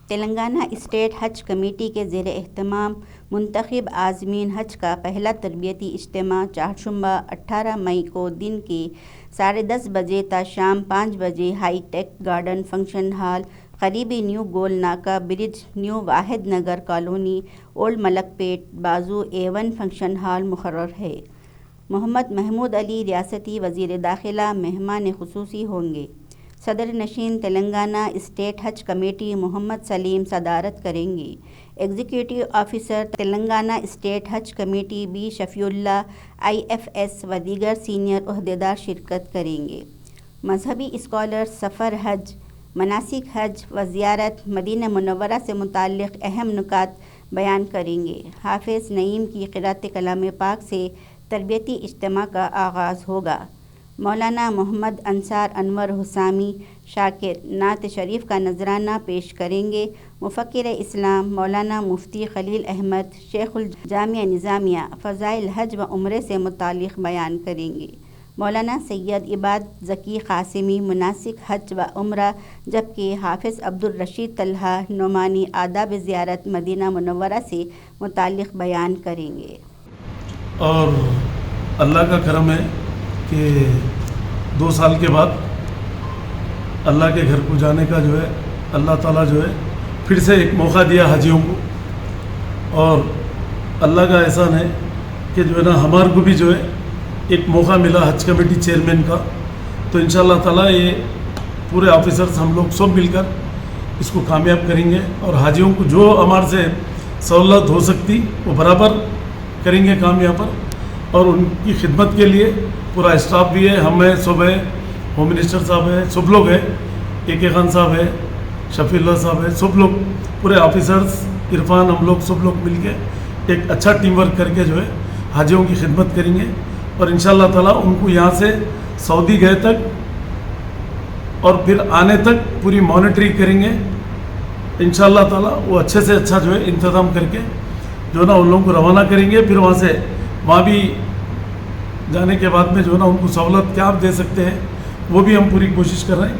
Telangana state حج committee کے زیر اہتمام منتخب عازمین حج کا پہلا تربیتی اجتماع چہارشنبہ 18 مئی کو دن کے 10:30 بجے تا شام 5 بجے high tech garden function hall قریبی نیو گول ناکہ برج نیو واحد نگر کالونی اولڈ ملک پیٹ بازو A1 فنکشن ہال مقرر ہے۔ محمد محمود علی ریاستی وزیر داخلہ مہمان خصوصی ہوں گے۔ صدر نشین تلنگانہ اسٹیٹ حج کمیٹی محمد سلیم صدارت کریں گے۔ ایگزیکٹو آفیسر تلنگانہ اسٹیٹ حج committee B Shafiullah IFS و دیگر سینئر عہدیدار شرکت کریں گے۔ مذہبی اسکالر سفر حج، مناسک حج و زیارت مدینہ منورہ سے متعلق اہم نکات بیان کریں گے۔ حافظ نعیم کی قراءت کلام پاک سے تربیتی اجتماع کا آغاز ہوگا۔ مولانا محمد انصار انور حسامی شاکر نعت شریف کا نذرانہ پیش کریں گے۔ مفکر اسلام مولانا مفتی خلیل احمد شیخ الجامعہ نظامیہ فضائل حج و عمرے سے متعلق بیان کریں گے۔ مولانا سید عباد ذکی قاسمی مناسک حج و عمرہ، جبکہ حافظ عبدالرشید طلحہ نعمانی آداب زیارت مدینہ منورہ سے متعلق بیان کریں گے۔ اور اللہ کا کرم ہے کہ 2 سال کے بعد اللہ کے گھر کو جانے کا جو ہے اللہ تعالیٰ جو ہے پھر سے ایک موقع دیا حاجیوں کو، اور اللہ کا احسان ہے کہ جو ہے نا ہمارے کو بھی جو ہے ایک موقع ملا حج کمیٹی چیئرمین کا۔ تو انشاءاللہ تعالیٰ یہ پورے آفیسرز ہم لوگ سب مل کر اس کو کامیاب کریں گے، اور حاجیوں کو جو ہمارے سے سہولت ہو سکتی وہ برابر کریں گے کام یہاں پر، اور ان کی خدمت کے لیے پورا اسٹاف بھی ہے، ہم ہیں سب ہے، ہوم منسٹر صاحب ہیں، سب لوگ ہیں، AK خان صاحب ہے، شفیع اللہ صاحب ہے، سب لوگ پورے آفیسرز عرفان ہم لوگ سب لوگ مل کے ایک اچھا ٹیم ورک کر کے جو ہے حاجیوں کی خدمت کریں گے، اور انشاءاللہ تعالیٰ ان کو یہاں سے سعودی گئے تک اور پھر آنے تک پوری مانیٹرنگ کریں گے۔ انشاءاللہ تعالیٰ وہ اچھے سے اچھا جو ہے انتظام کر کے جو ہے نا ان لوگوں کو روانہ کریں گے، پھر وہاں بھی جانے کے بعد میں جو ہے نا ان کو سہولت کیا آپ دے سکتے ہیں وہ بھی ہم پوری کوشش کر رہے ہیں۔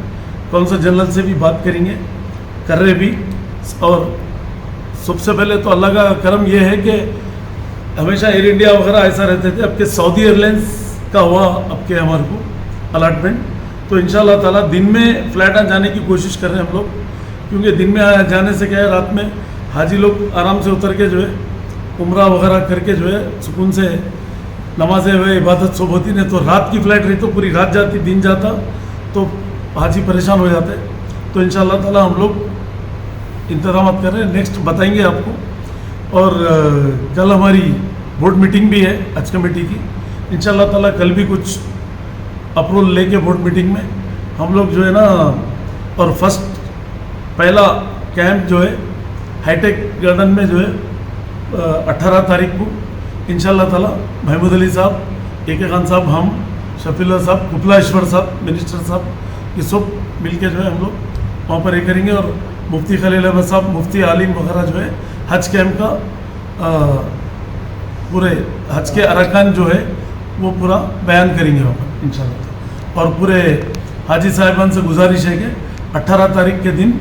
کونسل جنرل سے بھی بات کریں گے، کر رہے بھی، اور سب سے پہلے تو اللہ کا کرم یہ ہے کہ ہمیشہ ایئر انڈیا وغیرہ ایسا رہتے تھے، اب کہ سعودی ایئرلائنس کا ہوا اب کہ ہمارے کو الاٹمنٹ، تو انشاءاللہ تعالیٰ دن میں فلائٹ جانے کی کوشش کر رہے ہیں ہم لوگ، کیونکہ دن میں جانے سے کیا ہے رات میں حاجی لوگ آرام سے اتر کے جو ہے عمرہ وغیرہ کر کے جو ہے سکون سے نمازیں ہوئے عبادت سب ہوتی نہیں، تو رات کی فلائٹ رہی تو پوری رات جاتی دن جاتا تو حاجی پریشان ہو جاتے۔ تو انشاءاللہ تعالیٰ ہم لوگ انتظامات کر رہے ہیں، نیکسٹ بتائیں گے آپ کو۔ اور کل ہماری بورڈ میٹنگ بھی ہے حج کمیٹی کی، انشاءاللہ تعالیٰ کل بھی کچھ اپروول لے کے بورڈ میٹنگ میں ہم لوگ جو ہے نا، اور فرسٹ پہلا کیمپ جو ہے ہائی ٹیک گارڈن میں جو ہے 18 تاریخ کو انشاءاللہ تعالیٰ محمود علی صاحب، AK خان صاحب، ہم شفیع اللہ صاحب، کپلاشور صاحب، منسٹر صاحب، یہ سب مل کے جو ہے ہم لوگ وہاں پر یہ کریں گے، اور مفتی خلیل احمد صاحب، مفتی عالم وغیرہ جو ہے حج کیمپ کا پورے حج کے ارکان جو ہے وہ پورا بیان کریں گے وہاں پر انشاءاللہ۔ اور پورے حاجی صاحبان سے گزارش ہے کہ 18 تاریخ کے دن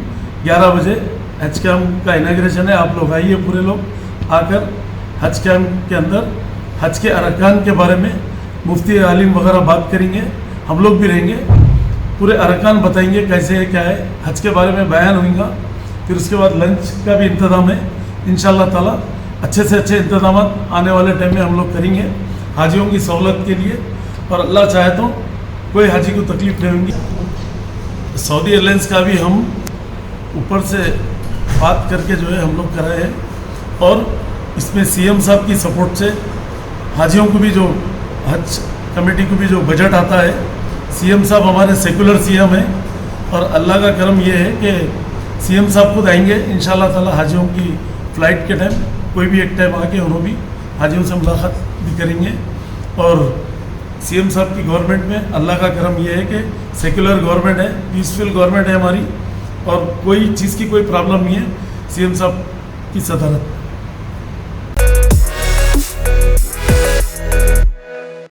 11 بجے حج کیمپ کا اناگریشن ہے، آپ لوگ آئیے، پورے لوگ آ کر حج کیمپ کے اندر حج کے ارکان کے بارے میں مفتی عالم وغیرہ بات کریں گے، ہم لوگ بھی رہیں گے، پورے ارکان بتائیں گے کیسے ہے کیا ہے، حج کے بارے میں بیان ہوئیں گا۔ پھر اس کے بعد لنچ کا بھی انتظام ہے انشاءاللہ تعالیٰ، اچھے سے اچھے انتظامات آنے والے ٹائم میں ہم لوگ کریں گے حاجیوں کی سہولت کے لیے، اور اللہ چاہے تو کوئی حاجی کو تکلیف نہیں ہوگی۔ سعودی ایئرلائنس کا بھی ہم اوپر سے بات کر کے جو ہے ہم لوگ کر رہے ہیں، اور اس میں CM صاحب کی سپورٹ سے حاجیوں کو بھی جو حج کمیٹی کو بھی جو بجٹ آتا ہے، CM صاحب ہمارے سیکولر CM ہیں، اور اللہ کا کرم یہ ہے کہ CM صاحب خود آئیں گے انشاءاللہ تعالیٰ حاجیوں کی فلائٹ کے ٹائم، کوئی بھی ایک ٹائم آ کے انہوں بھی حاجیوں سے ملاقات بھی کریں گے۔ اور CM صاحب کی گورنمنٹ میں اللہ کا کرم یہ ہے کہ سیکولر گورنمنٹ ہے، پیسفل گورنمنٹ ہے ہماری، اور کوئی چیز کی کوئی پرابلم نہیں ہے CM صاحب کی صدارت۔